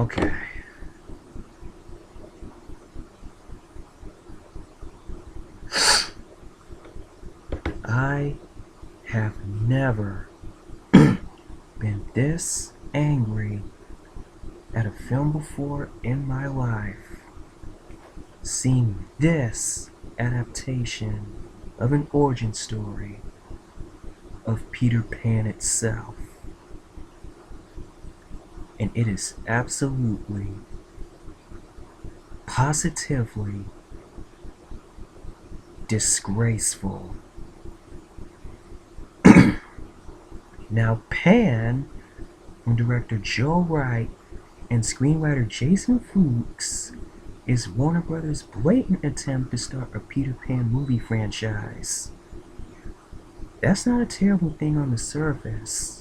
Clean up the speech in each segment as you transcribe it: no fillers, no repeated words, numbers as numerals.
Okay. I have never been this angry at a film before in my life. Seeing this adaptation of an origin story of Peter Pan itself. And it is absolutely, positively disgraceful. Now, Pan, from director Joe Wright and screenwriter Jason Fuchs, is Warner Brothers' blatant attempt to start a Peter Pan movie franchise. That's not a terrible thing on the surface.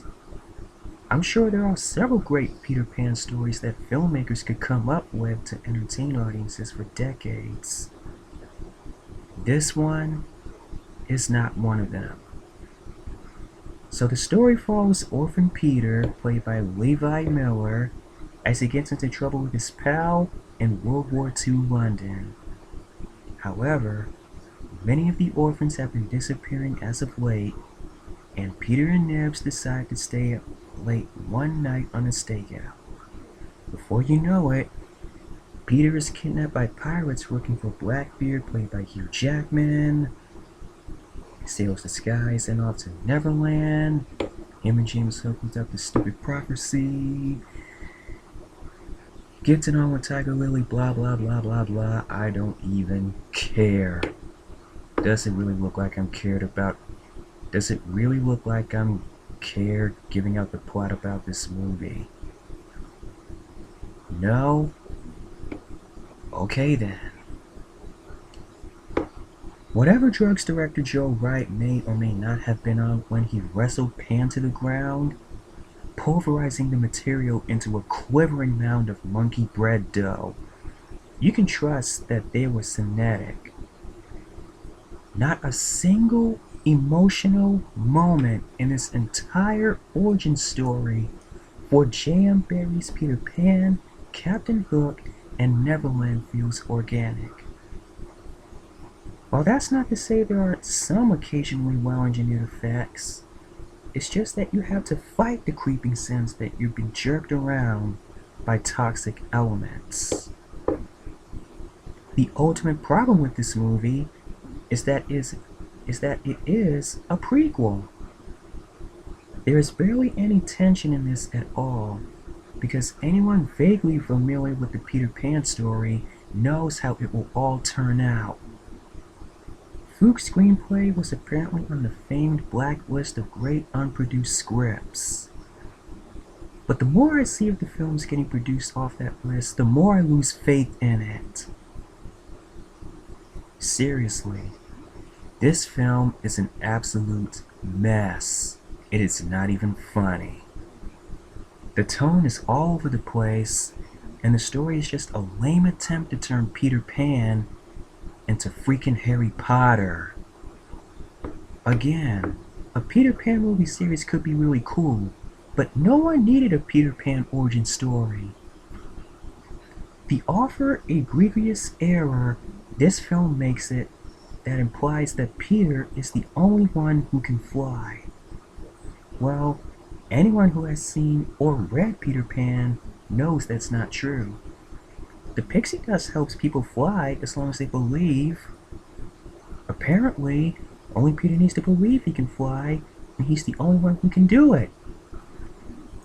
I'm sure there are several great Peter Pan stories that filmmakers could come up with to entertain audiences for decades. This one is not one of them. So the story follows Orphan Peter, played by Levi Miller, as he gets into trouble with his pal in World War II London. However, many of the orphans have been disappearing as of late, and Peter and Nibs decide to stay up late one night on a stakeout. Before you know it, Peter is kidnapped by pirates working for Blackbeard, played by Hugh Jackman. He sails the skies and off to Neverland. Him and James Hook looked up the stupid prophecy. Gets it on with Tiger Lily, blah blah blah blah blah. I don't even care. Does it really look like I'm cared about? Does it really look like I'm cared giving out the plot about this movie? No? Okay then. Whatever drugs director Joe Wright may or may not have been on when he wrestled Pan to the ground, pulverizing the material into a quivering mound of monkey bread dough, you can trust that they were synthetic. Not a single emotional moment in this entire origin story for J.M. Barrie's Peter Pan, Captain Hook, and Neverland feels organic. While that's not to say there aren't some occasionally well-engineered effects, it's just that you have to fight the creeping sense that you've been jerked around by toxic elements. The ultimate problem with this movie is that it is a prequel. There is barely any tension in this at all, because anyone vaguely familiar with the Peter Pan story knows how it will all turn out. Fuchs' screenplay was apparently on the famed blacklist of great unproduced scripts. But the more I see of the films getting produced off that list, the more I lose faith in it. Seriously, this film is an absolute mess. It is not even funny. The tone is all over the place, and the story is just a lame attempt to turn Peter Pan into freaking Harry Potter. Again, a Peter Pan movie series could be really cool, but no one needed a Peter Pan origin story. The offer egregious error this film makes it that implies that Peter is the only one who can fly. Well, anyone who has seen or read Peter Pan knows that's not true. The pixie dust helps people fly as long as they believe. Apparently, only Peter needs to believe he can fly, and he's the only one who can do it.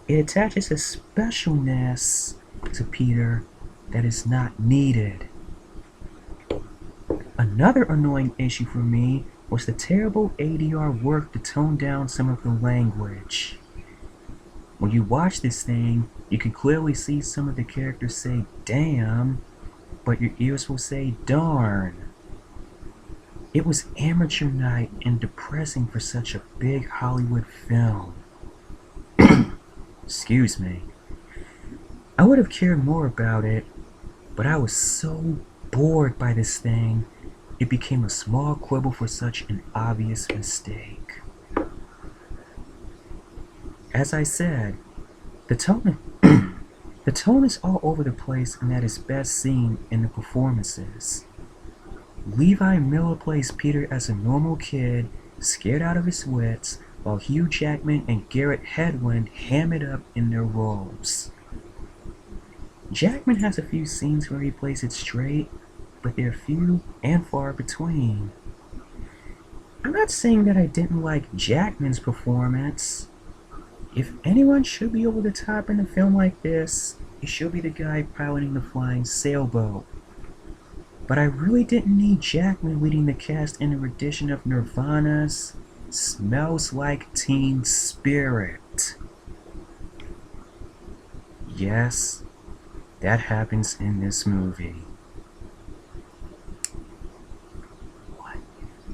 It attaches a specialness to Peter that is not needed. Another annoying issue for me was the terrible ADR work to tone down some of the language. When you watch this thing, you can clearly see some of the characters say damn, but your ears will say darn. It was amateur night and depressing for such a big Hollywood film. Excuse me. I would have cared more about it, but I was so bored by this thing, it became a small quibble for such an obvious mistake. As I said, the tone The tone is all over the place, and that is best seen in the performances. Levi Miller plays Peter as a normal kid, scared out of his wits, while Hugh Jackman and Garrett Hedlund ham it up in their roles. Jackman has a few scenes where he plays it straight, but they're few and far between. I'm not saying that I didn't like Jackman's performance. If anyone should be over the top in a film like this, it should be the guy piloting the flying sailboat. But I really didn't need Jackman leading the cast in a rendition of Nirvana's Smells Like Teen Spirit. Yes, that happens in this movie. What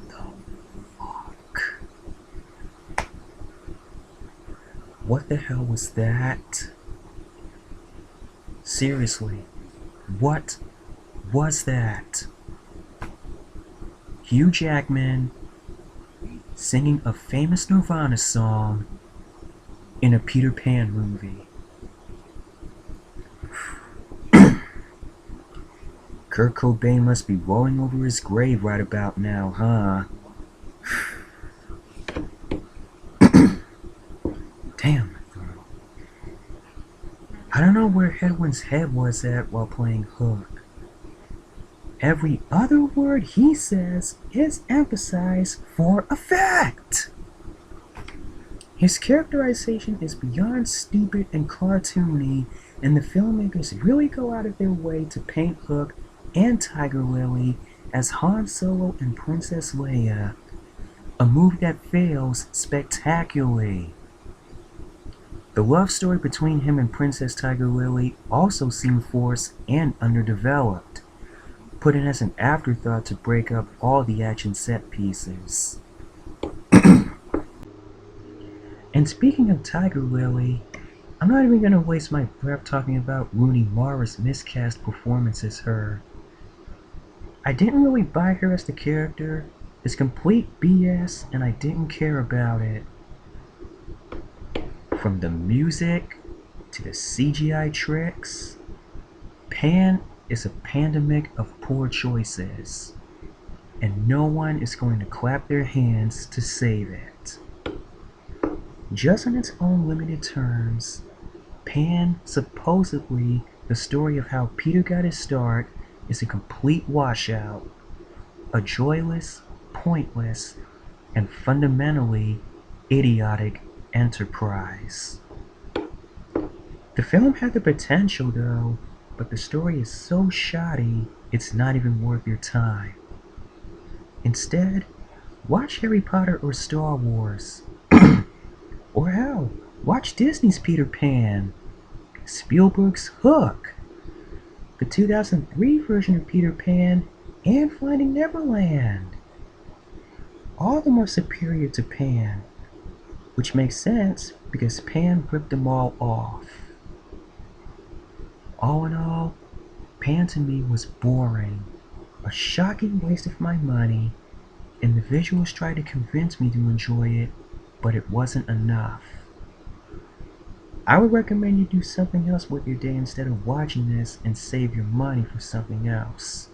the fuck? What the hell was that? Seriously, what was that? Hugh Jackman singing a famous Nirvana song in a Peter Pan movie. Kurt Cobain must be rolling over his grave right about now, huh? Damn my throat. I don't know where Hedlund's head was at while playing Hook. Every other word he says is emphasized for effect. His characterization is beyond stupid and cartoony, and the filmmakers really go out of their way to paint Hook and Tiger Lily as Han Solo and Princess Leia, a move that fails spectacularly. The love story between him and Princess Tiger Lily also seemed forced and underdeveloped, put in as an afterthought to break up all the action set pieces. And speaking of Tiger Lily, I'm not even going to waste my breath talking about Rooney Mara's miscast performance as her. I didn't really buy her as the character. It's complete BS and I didn't care about it. From the music to the CGI tricks, Pan is a pandemic of poor choices, and no one is going to clap their hands to save it. Just on its own limited terms, Pan, supposedly the story of how Peter got his start, is a complete washout, a joyless, pointless, and fundamentally idiotic enterprise. The film had the potential though, but the story is so shoddy it's not even worth your time. Instead, watch Harry Potter or Star Wars. Or hell, watch Disney's Peter Pan, Spielberg's Hook, the 2003 version of Peter Pan, and Finding Neverland. All of them are superior to Pan, which makes sense because Pan ripped them all off. All in all, Pan to me was boring, a shocking waste of my money, and the visuals tried to convince me to enjoy it, but it wasn't enough. I would recommend you do something else with your day instead of watching this and save your money for something else.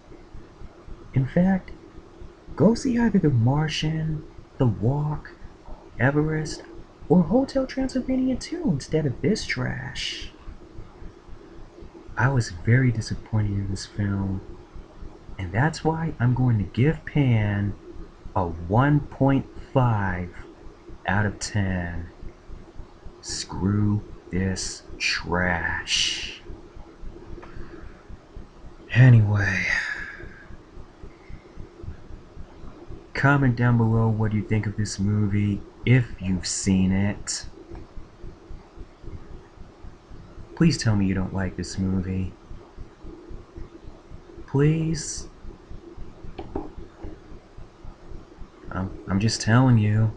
In fact, go see either The Martian, The Walk, Everest, or Hotel Transylvania 2 instead of this trash. I was very disappointed in this film, and that's why I'm going to give Pan a 1.5 out of 10. Screw this trash. Anyway, comment down below what you think of this movie if you've seen it. Please tell me you don't like this movie. Please. I'm just telling you.